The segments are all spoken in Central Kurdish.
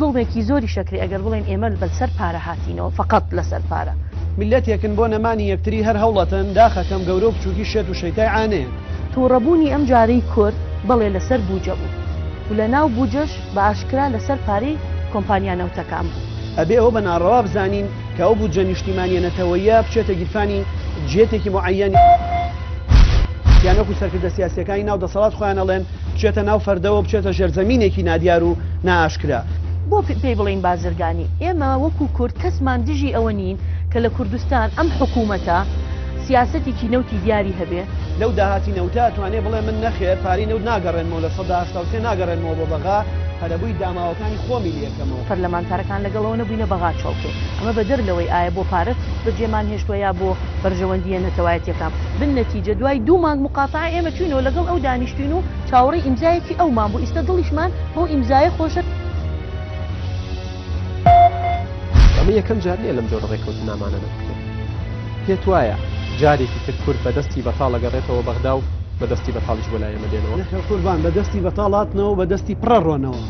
زوڵمێکی زۆری شەکری ئەگەر بڵێن ئێمە بەسەر پارە هاتینەوە فقط لەسەر پارە میلەتێکن بۆ نەمانی یەکتری هەر هەوڵەتەن داخەکەم گەورە و بچووکی شێت و شەیتای عانەیە تووڕەبوونی ئەم جارەی کورد بەڵێ لەسەر بوجە بوو و لە ناو بوجەش بە ئاشکرا لەسەر پارەی کۆمپانیا نەوتەکان بوو ئەبێ ئەوە بە ناڕەوا بزانین کە ئەو بوجە نیشتیمانیەتەوەیە بچێتە گیرفانی جێتێکی معەنی یانەکو سەرکردە سیاسیەکانی ناو دەسەڵات خۆیان ئەڵێن بچێتە ناو فەردەوە بچێتە ژێرزەمینێکی نادیار و نائاشکرا بۆ پێی بڵین بازرگانی ئێمە وەکو کورد کەسمان دژی ئەوە نین کە لە کوردستان ئەم حکوومەتە سیاسەتێکی نەوتی دیاری هەبێ لەو داهاتی نەوتە توانێ بڵێ من نەخێر پاری نەوت ناگەڕێنمەوە لە 1970 ناگەڕێنمەوە بۆ بەغا هەرەبووی داماوەکانی خۆمی لێکەمەوە پەرلەمانتارەکان لەگەڵەوە نەبووینە بەغا چۆڵکێ ئەمە بەدەر لەوەی ئایا بۆ پارەت بەجێمان هێشتووە یا بۆ بەرژەوەندیە نەتەوایەتیەکان بنەتیجە دوای 2 مانگ مقاتعە ئێمە چوینەوە لەگەڵ ئەو دانیشتوین و چاوەڕێی ئیمزایەکی ئەومان بوو ئیستا دڵیشمان بۆ ئیمزایە خۆشە ئەمە یەکەم جار نیە لەم جۆرە ڕێکەوتن نامانە نەبکرێت پێت وایە جارێکی تر کورد بەدەستی بەتاڵ ئەگەڕێتەوە بەغدا و بەدەستی بەتاڵیش بۆ لای ئێمە دێنەوە قوربان بەدەستی بەتاڵاتنەوە و بەدەستی پڕەڕۆنەوە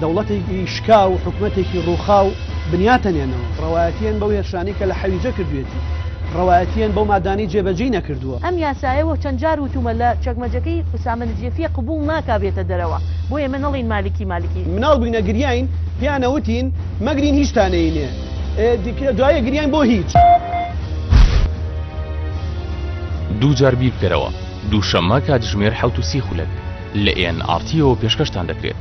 دەوڵەتێکی شکا و حکومەتێکی ڕووخا و بنیاتەنێنەوە ڕەوایەتیان بەو هێرشانی کە لە حەویجە کردوێتی ڕەوایەتیان بەو مادانی جێبەجێی نەکردووە ئەم یاسایەوە چەند جار وتومە لە چەکمەجەکەی حسامە نجێفیە قبوڵ ناکابێتە دەرەوە بۆ ئێمە نەڵێن مالکی مناڵ بووینە گریاین پیانەوتین مەگرین هیچتانەینێ دوایە گریان بۆ هیچ دوو جار بیر بکەرەوە دووشەممە کاتژمێر 7:30 لە NRT-ەوە پێشکەشتان دەکرێت.